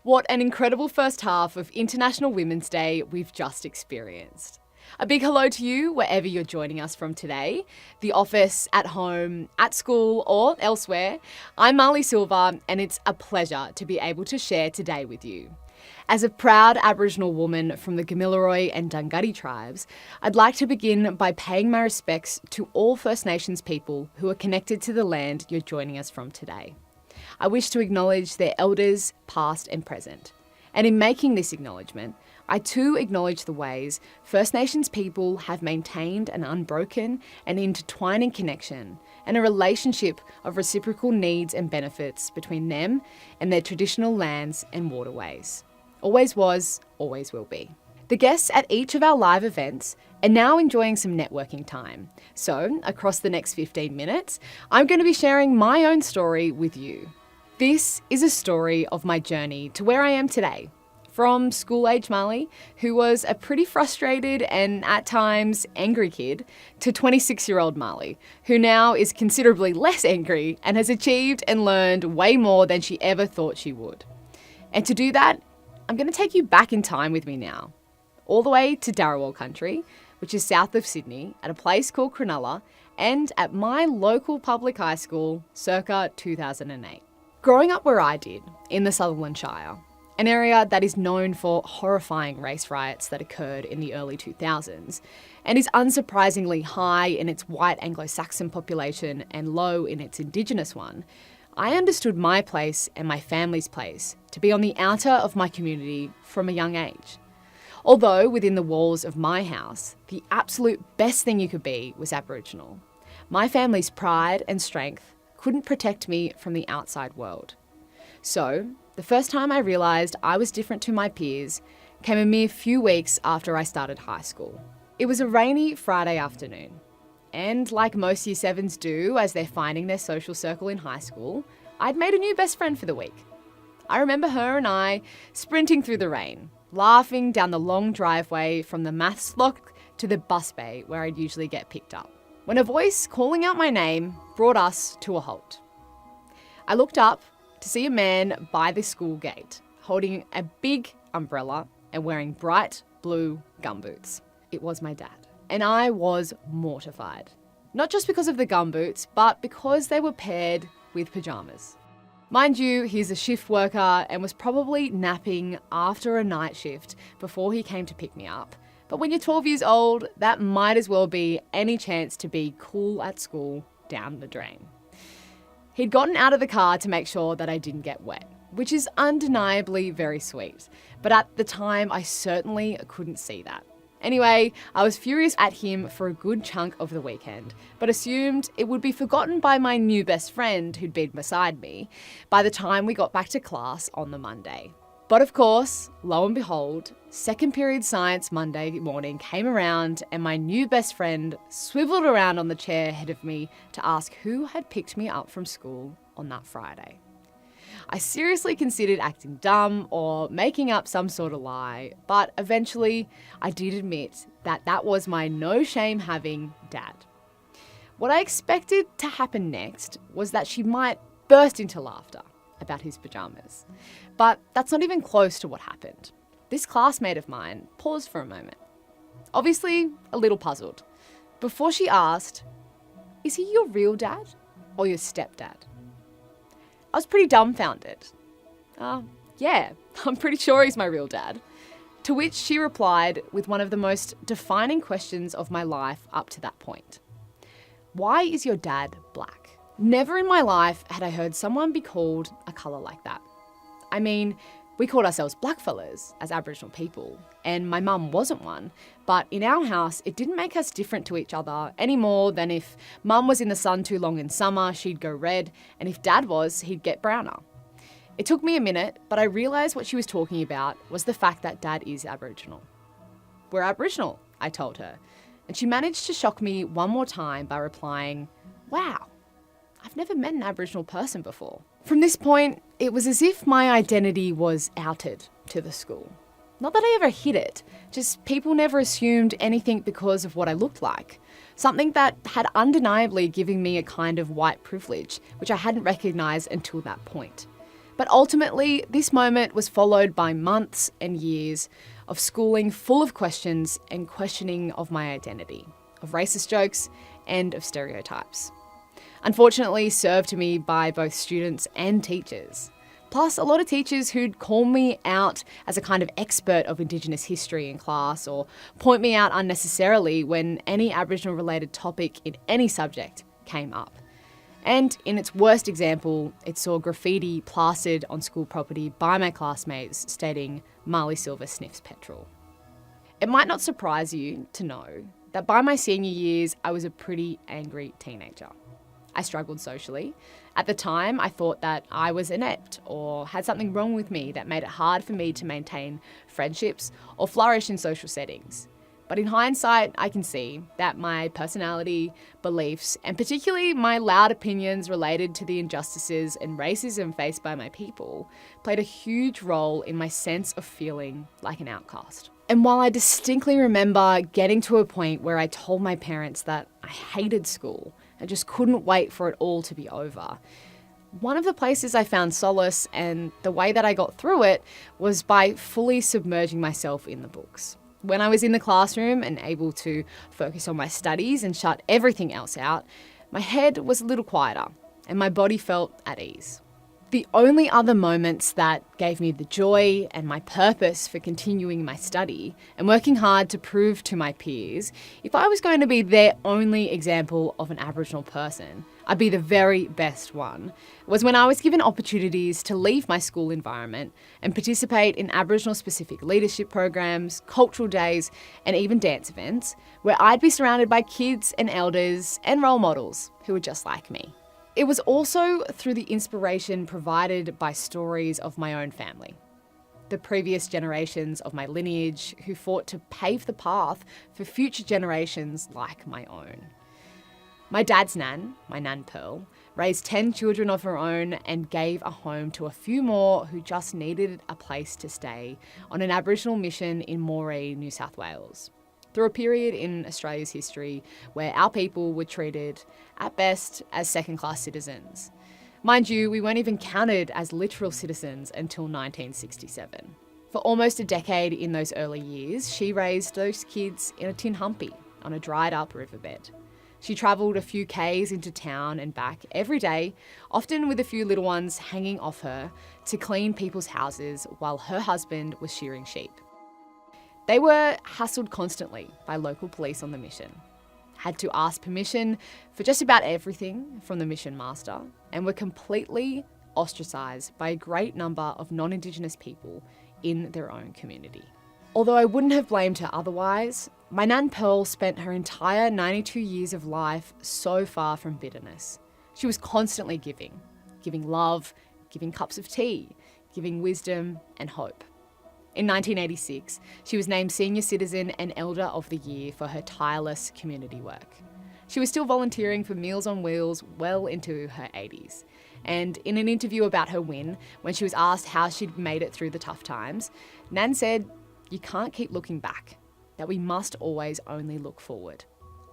What an incredible first half of International Women's Day we've just experienced. A big hello to you wherever you're joining us from today, the office, at home, at school or elsewhere. I'm Marlee Silva and it's a pleasure to be able to share today with you. As a proud Aboriginal woman from the Gamilaroi and Dunghutti tribes, I'd like to begin by paying my respects to all First Nations people who are connected to the land you're joining us from today. I wish to acknowledge their elders, past and present. And in making this acknowledgement, I too acknowledge the ways First Nations people have maintained an unbroken and intertwining connection and a relationship of reciprocal needs and benefits between them and their traditional lands and waterways. Always was, always will be. The guests at each of our live events are now enjoying some networking time. So, across the next 15 minutes, I'm going to be sharing my own story with you. This is a story of my journey to where I am today. From school-age Marlee, who was a pretty frustrated and at times angry kid, to 26-year-old Marlee, who now is considerably less angry and has achieved and learned way more than she ever thought she would. And to do that, I'm going to take you back in time with me now, all the way to Darawal country, which is south of Sydney, at a place called Cronulla, and at my local public high school circa 2008. Growing up where I did, in the Sutherland Shire, an area that is known for horrifying race riots that occurred in the early 2000s, and is unsurprisingly high in its white Anglo-Saxon population and low in its Indigenous one, I understood my place and my family's place to be on the outer of my community from a young age. Although within the walls of my house, the absolute best thing you could be was Aboriginal. My family's pride and strength couldn't protect me from the outside world. So, the first time I realised I was different to my peers came a mere few weeks after I started high school. It was a rainy Friday afternoon, and like most Year 7s do as they're finding their social circle in high school, I'd made a new best friend for the week. I remember her and I sprinting through the rain, laughing down the long driveway from the maths block to the bus bay where I'd usually get picked up, when a voice calling out my name brought us to a halt. I looked up to see a man by the school gate, holding a big umbrella and wearing bright blue gumboots. It was my dad, and I was mortified. Not just because of the gumboots, but because they were paired with pyjamas. Mind you, he's a shift worker and was probably napping after a night shift before he came to pick me up. But when you're 12 years old, that might as well be any chance to be cool at school down the drain. He'd gotten out of the car to make sure that I didn't get wet, which is undeniably very sweet. But at the time, I certainly couldn't see that. Anyway, I was furious at him for a good chunk of the weekend, but assumed it would be forgotten by my new best friend who'd been beside me by the time we got back to class on the Monday. But of course, lo and behold, second period science Monday morning came around and my new best friend swiveled around on the chair ahead of me to ask who had picked me up from school on that Friday. I seriously considered acting dumb or making up some sort of lie, but eventually I did admit that that was my no shame having dad. What I expected to happen next was that she might burst into laughter about his pyjamas. But that's not even close to what happened. This classmate of mine paused for a moment, obviously a little puzzled, before she asked, "Is he your real dad or your stepdad?" I was pretty dumbfounded. Yeah, I'm pretty sure he's my real dad. To which she replied with one of the most defining questions of my life up to that point. Why is your dad black? Never in my life had I heard someone be called a colour like that. I mean, we called ourselves blackfellas as Aboriginal people, and my mum wasn't one, but in our house it didn't make us different to each other any more than if mum was in the sun too long in summer, she'd go red, and if dad was, he'd get browner. It took me a minute, but I realised what she was talking about was the fact that dad is Aboriginal. We're Aboriginal, I told her, and she managed to shock me one more time by replying, "Wow, I've never met an Aboriginal person before. From this point, it was as if my identity was outed to the school. Not that I ever hid it, just people never assumed anything because of what I looked like. Something that had undeniably given me a kind of white privilege, which I hadn't recognised until that point. But ultimately, this moment was followed by months and years of schooling full of questions and questioning of my identity, of racist jokes and of stereotypes. Unfortunately, served to me by both students and teachers. Plus, a lot of teachers who'd call me out as a kind of expert of Indigenous history in class or point me out unnecessarily when any Aboriginal-related topic in any subject came up. And in its worst example, it saw graffiti plastered on school property by my classmates stating, "Marlee Silva sniffs petrol." It might not surprise you to know that by my senior years, I was a pretty angry teenager. I struggled socially. At the time, I thought that I was inept or had something wrong with me that made it hard for me to maintain friendships or flourish in social settings. But in hindsight, I can see that my personality, beliefs, and particularly my loud opinions related to the injustices and racism faced by my people played a huge role in my sense of feeling like an outcast. And while I distinctly remember getting to a point where I told my parents that I hated school, I just couldn't wait for it all to be over, one of the places I found solace and the way that I got through it was by fully submerging myself in the books. When I was in the classroom and able to focus on my studies and shut everything else out, my head was a little quieter and my body felt at ease. The only other moments that gave me the joy and my purpose for continuing my study and working hard to prove to my peers, if I was going to be their only example of an Aboriginal person, I'd be the very best one, was when I was given opportunities to leave my school environment and participate in Aboriginal-specific leadership programs, cultural days, and even dance events, where I'd be surrounded by kids and elders and role models who were just like me. It was also through the inspiration provided by stories of my own family, the previous generations of my lineage who fought to pave the path for future generations like my own. My dad's nan, my Nan Pearl, raised 10 children of her own and gave a home to a few more who just needed a place to stay on an Aboriginal mission in Moree, New South Wales, through a period in Australia's history where our people were treated, at best, as second-class citizens. Mind you, we weren't even counted as literal citizens until 1967. For almost a decade in those early years, she raised those kids in a tin humpy on a dried-up riverbed. She travelled a few k's into town and back every day, often with a few little ones hanging off her, to clean people's houses while her husband was shearing sheep. They were hassled constantly by local police on the mission, had to ask permission for just about everything from the mission master, and were completely ostracised by a great number of non-Indigenous people in their own community. Although I wouldn't have blamed her otherwise, my Nan Pearl spent her entire 92 years of life so far from bitterness. She was constantly giving love, giving cups of tea, giving wisdom and hope. In 1986, she was named Senior Citizen and Elder of the Year for her tireless community work. She was still volunteering for Meals on Wheels well into her 80s. And in an interview about her win, when she was asked how she'd made it through the tough times, Nan said, "You can't keep looking back, that we must always only look forward.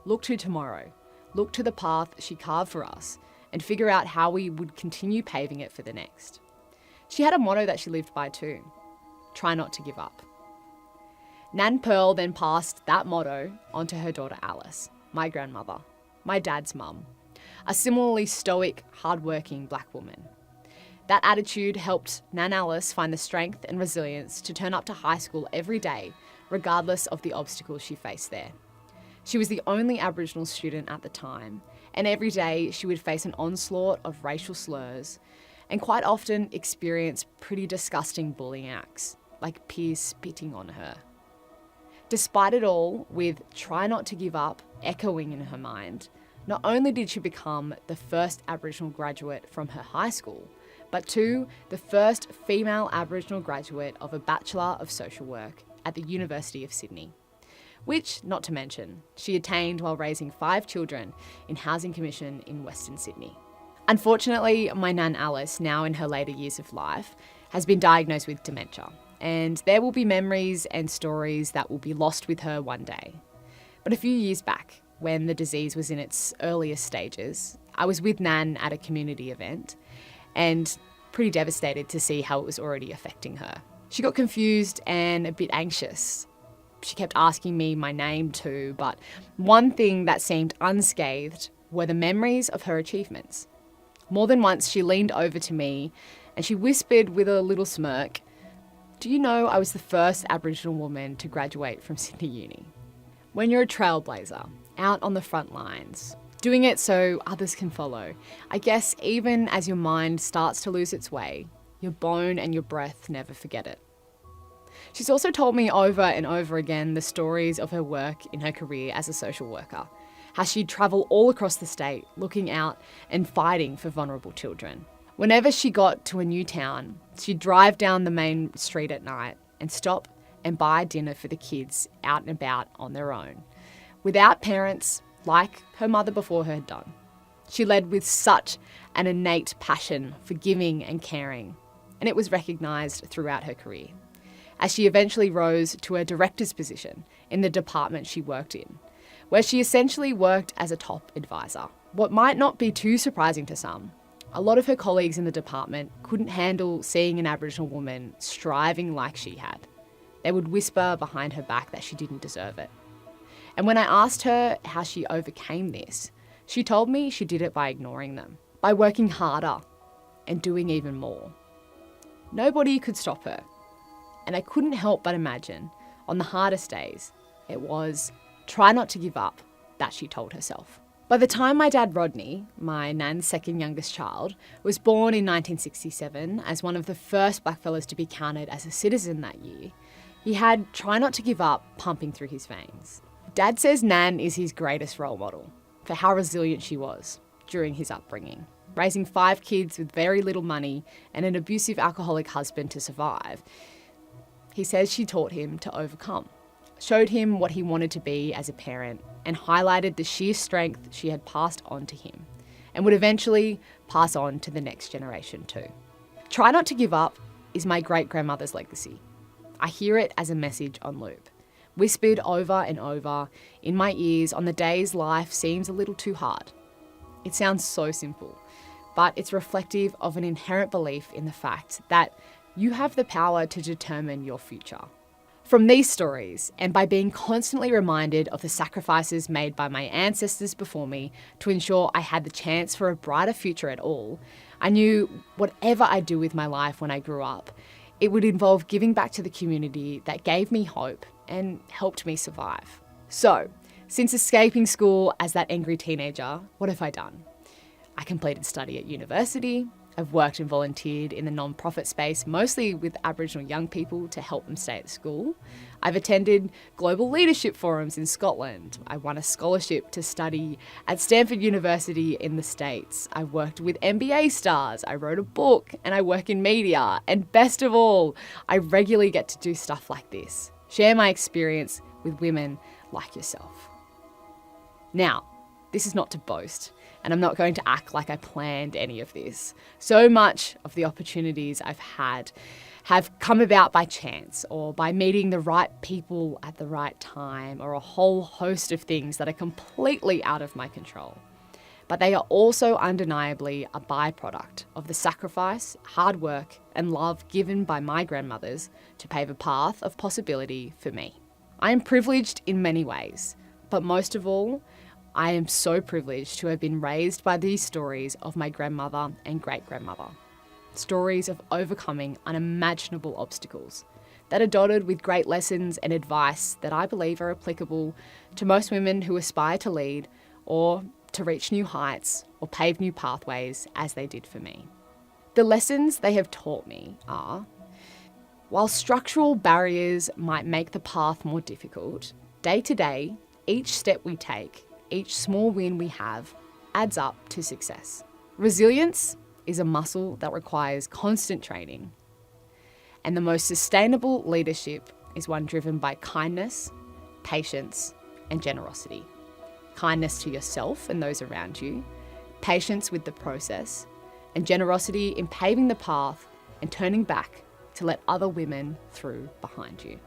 Look to tomorrow, look to the path she carved for us, and figure out how we would continue paving it for the next." She had a motto that she lived by too: try not to give up. Nan Pearl then passed that motto on to her daughter Alice, my grandmother, my dad's mum, a similarly stoic, hardworking black woman. That attitude helped Nan Alice find the strength and resilience to turn up to high school every day, regardless of the obstacles she faced there. She was the only Aboriginal student at the time, and every day she would face an onslaught of racial slurs and quite often experience pretty disgusting bullying acts, like peers spitting on her. Despite it all, with "try not to give up" echoing in her mind, not only did she become the first Aboriginal graduate from her high school, but too, the first female Aboriginal graduate of a Bachelor of Social Work at the University of Sydney, which, not to mention, she attained while raising 5 children in Housing Commission in Western Sydney. Unfortunately, my Nan Alice, now in her later years of life, has been diagnosed with dementia, and there will be memories and stories that will be lost with her one day. But a few years back, when the disease was in its earliest stages, I was with Nan at a community event and pretty devastated to see how it was already affecting her. She got confused and a bit anxious. She kept asking me my name too, but one thing that seemed unscathed were the memories of her achievements. More than once, she leaned over to me and she whispered with a little smirk, "Do you know I was the first Aboriginal woman to graduate from Sydney Uni?" When you're a trailblazer, out on the front lines, doing it so others can follow, I guess even as your mind starts to lose its way, your bone and your breath never forget it. She's also told me over and over again the stories of her work in her career as a social worker, how she'd travel all across the state looking out and fighting for vulnerable children. Whenever she got to a new town, she'd drive down the main street at night and stop and buy dinner for the kids out and about on their own, without parents, like her mother before her had done. She led with such an innate passion for giving and caring, and it was recognised throughout her career, as she eventually rose to a director's position in the department she worked in, where she essentially worked as a top advisor. What might not be too surprising to some, a lot of her colleagues in the department couldn't handle seeing an Aboriginal woman striving like she had. They would whisper behind her back that she didn't deserve it. And when I asked her how she overcame this, she told me she did it by ignoring them, by working harder and doing even more. Nobody could stop her. And I couldn't help but imagine, on the hardest days, it was try not to give up that she told herself. By the time my dad Rodney, my nan's second youngest child, was born in 1967 as one of the first blackfellas to be counted as a citizen that year, he had try not to give up pumping through his veins. Dad says Nan is his greatest role model for how resilient she was during his upbringing, raising 5 kids with very little money and an abusive alcoholic husband to survive. He says she taught him to overcome, showed him what he wanted to be as a parent, and highlighted the sheer strength she had passed on to him and would eventually pass on to the next generation too. Try not to give up is my great-grandmother's legacy. I hear it as a message on loop, whispered over and over in my ears on the days life seems a little too hard. It sounds so simple, but it's reflective of an inherent belief in the fact that you have the power to determine your future. From these stories, and by being constantly reminded of the sacrifices made by my ancestors before me to ensure I had the chance for a brighter future at all, I knew whatever I do with my life when I grew up, it would involve giving back to the community that gave me hope and helped me survive. So, since escaping school as that angry teenager, what have I done? I completed study at university. I've worked and volunteered in the non-profit space, mostly with Aboriginal young people to help them stay at school. I've attended global leadership forums in Scotland. I won a scholarship to study at Stanford University in the States. I worked with NBA stars. I wrote a book and I work in media. And best of all, I regularly get to do stuff like this, share my experience with women like yourself. Now, this is not to boast, and I'm not going to act like I planned any of this. So much of the opportunities I've had have come about by chance or by meeting the right people at the right time or a whole host of things that are completely out of my control. But they are also undeniably a byproduct of the sacrifice, hard work, and love given by my grandmothers to pave a path of possibility for me. I am privileged in many ways, but most of all, I am so privileged to have been raised by these stories of my grandmother and great-grandmother. Stories of overcoming unimaginable obstacles that are dotted with great lessons and advice that I believe are applicable to most women who aspire to lead or to reach new heights or pave new pathways as they did for me. The lessons they have taught me are, while structural barriers might make the path more difficult, day to day, each step we take, each small win we have, adds up to success. Resilience is a muscle that requires constant training. And the most sustainable leadership is one driven by kindness, patience, and generosity. Kindness to yourself and those around you, patience with the process, and generosity in paving the path and turning back to let other women through behind you.